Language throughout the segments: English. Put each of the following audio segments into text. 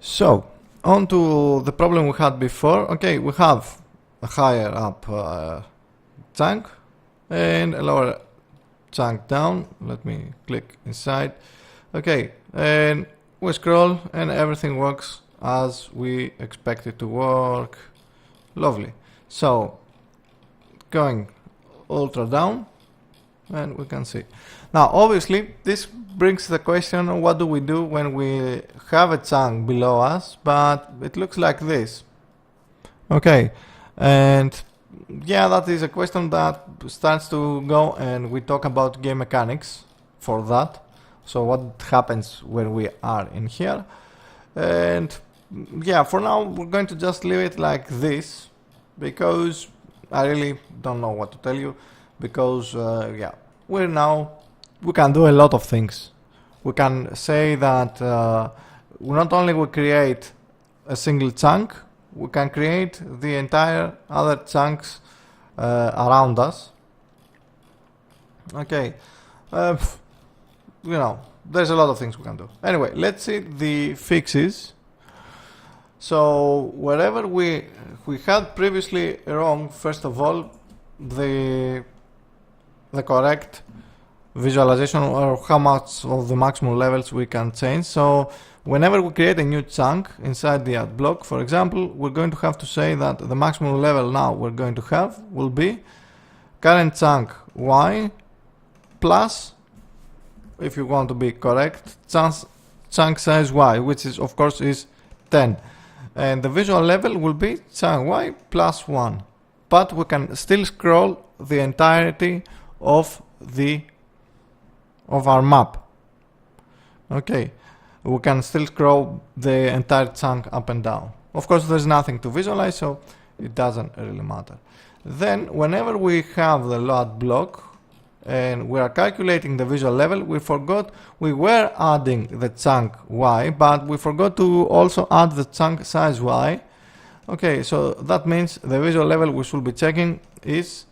So, on to the problem we had before. Okay, we have a higher up chunk and a lower chunk down. Let me click inside. Okay, and we scroll and everything works as we expect it to work. Lovely. So, going ultra down, and we can see. Now, obviously, this brings the question, what do we do when we have a chunk below us, but it looks like this? Okay, and yeah, that is a question that starts to go, and we talk about game mechanics for that. So what happens when we are in here? And yeah, for now, we're going to just leave it like this, because I really don't know what to tell you, because yeah, we can do a lot of things. We can say that not only we create a single chunk, we can create the entire other chunks around us. Okay, you know, there's a lot of things we can do. Anyway, let's see the fixes. So wherever we had previously wrong, first of all, the correct visualization or how much of the maximum levels we can change. So whenever we create a new chunk inside the add block, for example, we're going to have to say that the maximum level now we're going to have will be current chunk y plus, if you want to be correct, chunk size y, which is of course is 10. And the visual level will be chunk y plus 1. But we can still scroll the entirety of our map. Okay, we can still scroll the entire chunk up and down. Of course, there's nothing to visualize, so it doesn't really matter. Then, whenever we have the load block and we are calculating the visual level, we were adding the chunk y, but we forgot to also add the chunk size y. Okay, so that means the visual level we should be checking is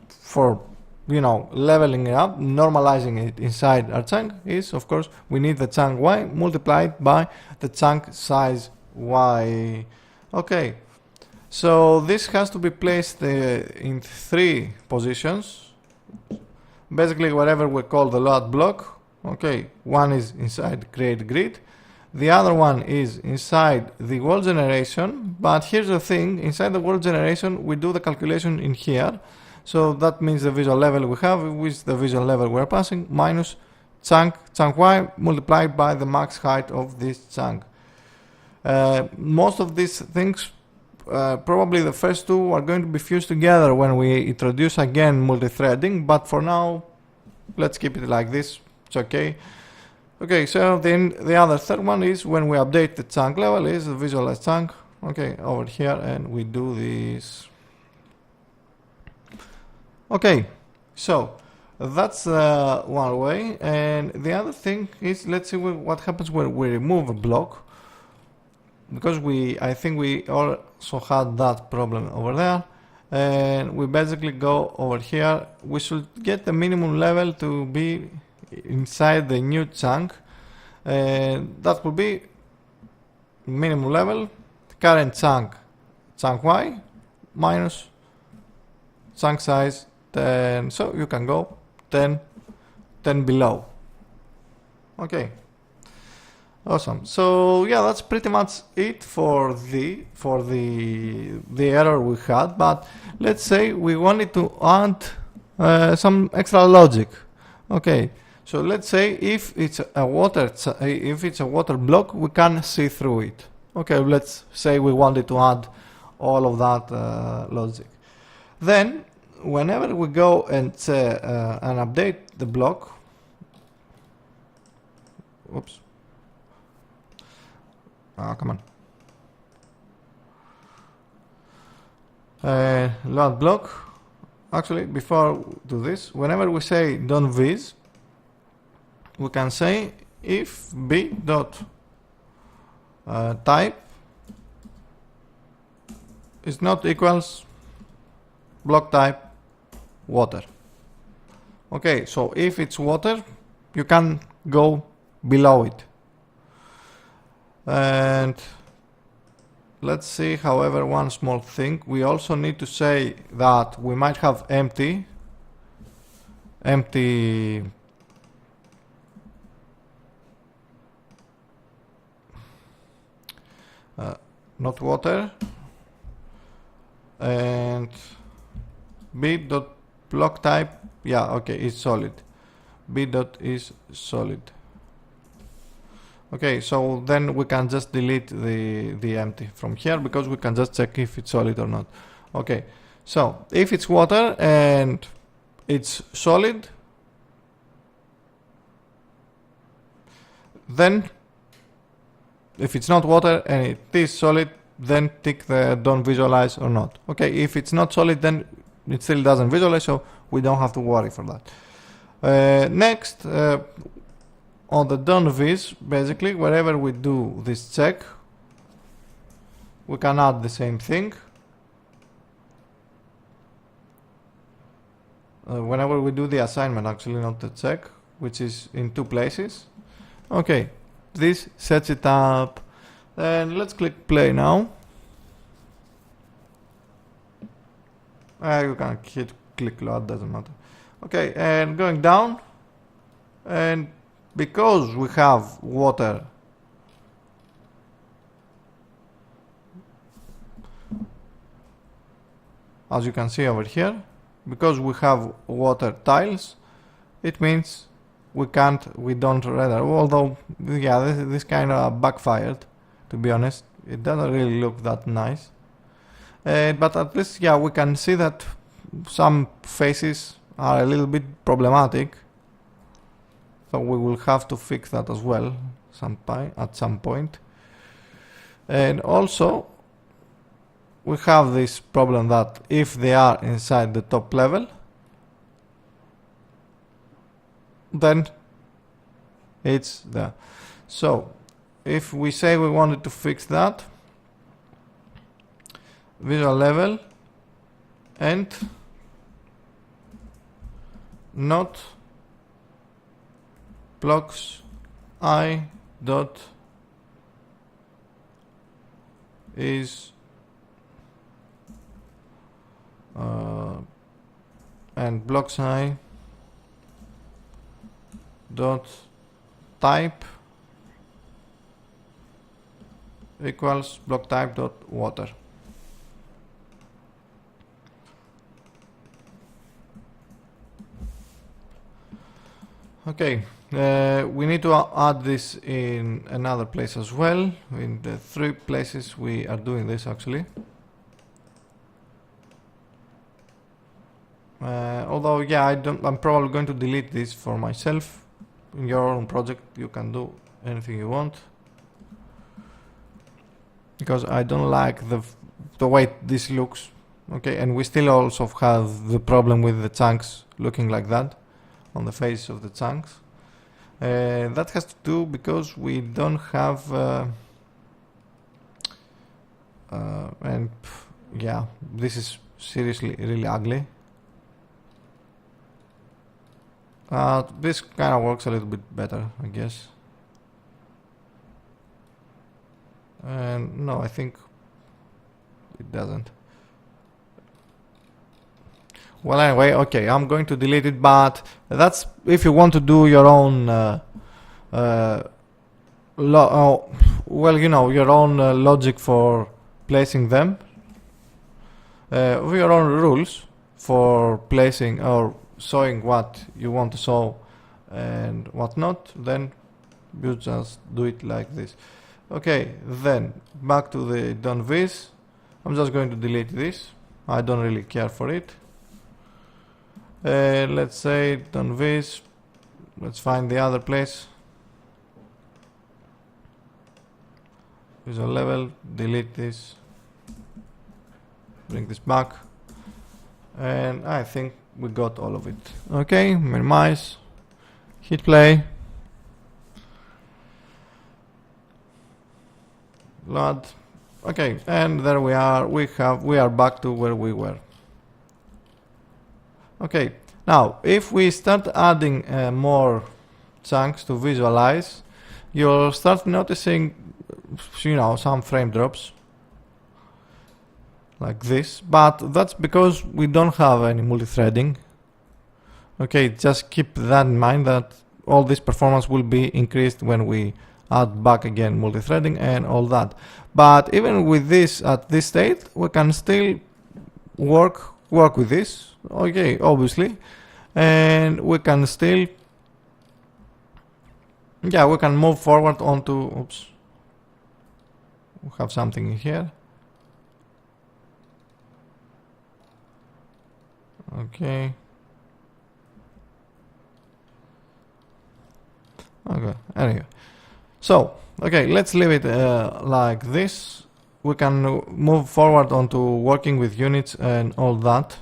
for, you know, leveling it up, normalizing it inside our chunk is, of course, we need the chunk y multiplied by the chunk size y. Okay, so this has to be placed in 3 positions. Basically, wherever we call the load block. Okay, one is inside create grid. The other one is inside the world generation. But here's the thing, inside the world generation, we do the calculation in here. So that means the visual level we have with the visual level we're passing minus chunk y multiplied by the max height of this chunk. Most of these things, probably the first two are going to be fused together when we introduce again multi-threading, but for now, let's keep it like this, it's okay. Okay, so then the other third one is when we update the chunk level is the visualize chunk, okay, over here, and we do this. Okay, so that's one way, and the other thing is, let's see what happens when we remove a block, because I think we also had that problem over there, and we basically go over here. We should get the minimum level to be inside the new chunk, and that will be minimum level current chunk y minus chunk size 10, so you can go 10 below. Okay, awesome. So yeah, that's pretty much it for the error we had. But let's say we wanted to add some extra logic. Okay, so let's say if it's a water block, we can see through it. Okay, let's say we wanted to add all of that logic. Then whenever we go and update the block, oops, come on, load block. Actually, before we do this, whenever we say don't viz, we can say if b dot type is not equals block type water. Okay, so if it's water, you can go below it. And let's see, however, one small thing. We also need to say that we might have empty not water, and b dot block type, yeah, okay, is solid. B dot is solid. Okay, so then we can just delete the empty from here, because we can just check if it's solid or not. Okay, so if it's water and it's solid, then if it's not water and it is solid, then tick the don't visualize or not. Okay, if it's not solid, then it still doesn't visualize, so we don't have to worry for that. Next, on the don't vis, basically wherever we do this check, we can add the same thing. Whenever we do the assignment, actually, not the check, which is in 2 places. Okay, this sets it up, and let's click play now. You can click load, doesn't matter. Okay, and going down, and because we have water, as you can see over here, because we have water tiles, it means we don't render. Although, yeah, this kind of backfired, to be honest. It doesn't really look that nice. But at least, yeah, we can see that some faces are a little bit problematic. So we will have to fix that as well at some point. And also, we have this problem that if they are inside the top level, then it's there. So if we say we wanted to fix that, visual level and not blocks I dot is and blocks I dot type equals block type dot water. Okay, we need to add this in another place as well. In the 3 places we are doing this actually. Although, yeah, I'm probably going to delete this for myself. In your own project, you can do anything you want, because I don't like the way this looks. Okay, and we still also have the problem with the chunks looking like that on the face of the chunks. That has to do because we don't have and yeah, this is seriously really ugly. This kind of works a little bit better, I guess. And no, I think it doesn't. Well, anyway, okay, I'm going to delete it, but that's if you want to do your own well, you know, your own logic for placing them, your own rules for placing or showing what you want to show and what not, then you just do it like this. Okay, then back to the done vis. I'm just going to delete this. I don't really care for it. Let's say done vis. Let's find the other place. Visual level, delete this, bring this back, and I think we got all of it. Okay, minimize, hit play, load. Okay, and there we are. We are back to where we were. Okay, now if we start adding more chunks to visualize, you'll start noticing you know, some frame drops like this, but that's because we don't have any multi-threading. Okay, just keep that in mind, that all this performance will be increased when we add back again multi-threading and all that. But even with this at this state, we can still work with this, okay, obviously, and we can still, yeah, we can move forward onto, oops, we have something here. Okay. Okay, anyway. So, okay, let's leave it like this. We can move forward onto working with units and all that.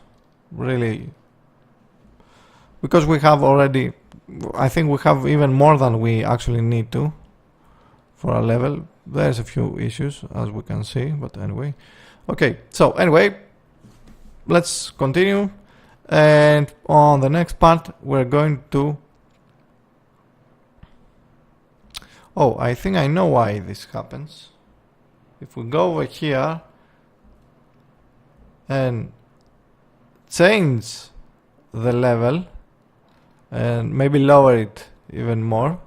Really. Because we have already, I think we have even more than we actually need to for a level. There's a few issues, as we can see, but anyway. Okay, so anyway, let's continue. And on the next part, we're going to... Oh, I think I know why this happens. If we go over here and change the level and maybe lower it even more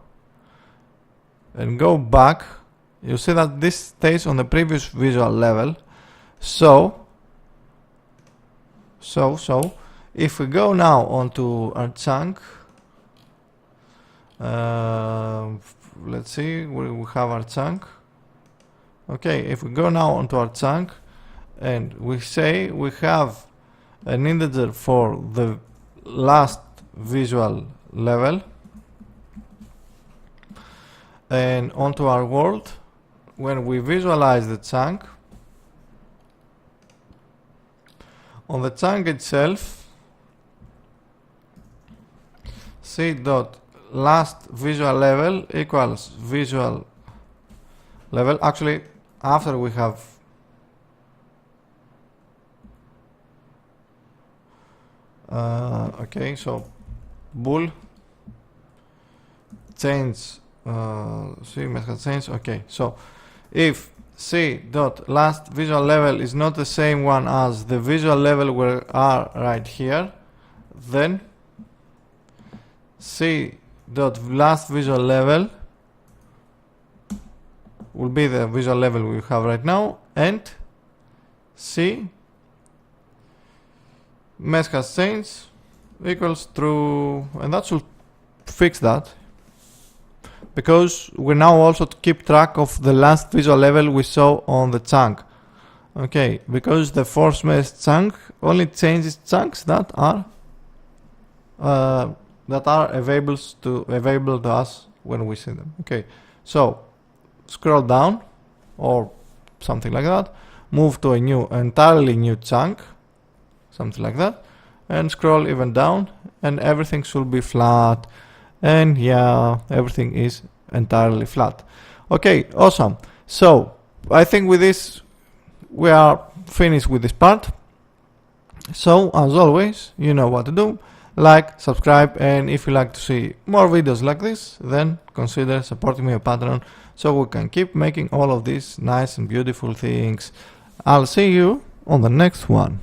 and go back, you see that this stays on the previous visual level. So if we go now onto our chunk, let's see where we have our chunk. Okay, if we go now onto our chunk and we say we have an integer for the last visual level, and onto our world, when we visualize the chunk, on the chunk itself, c dot last visual level equals visual level. Actually, after we have okay, so bool change c method change. Okay, so if c dot last visual level is not the same one as the visual level we are right here, then c dot last visual level will be the visual level we have right now, and c mesh has changed equals true, and that should fix that, because we now also keep track of the last visual level we saw on the chunk. Okay, because the force mesh chunk only changes chunks that are available to us when we see them. Okay, so scroll down or something like that, move to a entirely new chunk, something like that, and scroll even down, and everything should be flat. And yeah, everything is entirely flat. Okay, awesome. So I think with this we are finished with this part. So as always, you know what to do. Like, subscribe, and if you like to see more videos like this, then consider supporting me on Patreon so we can keep making all of these nice and beautiful things. I'll see you on the next one.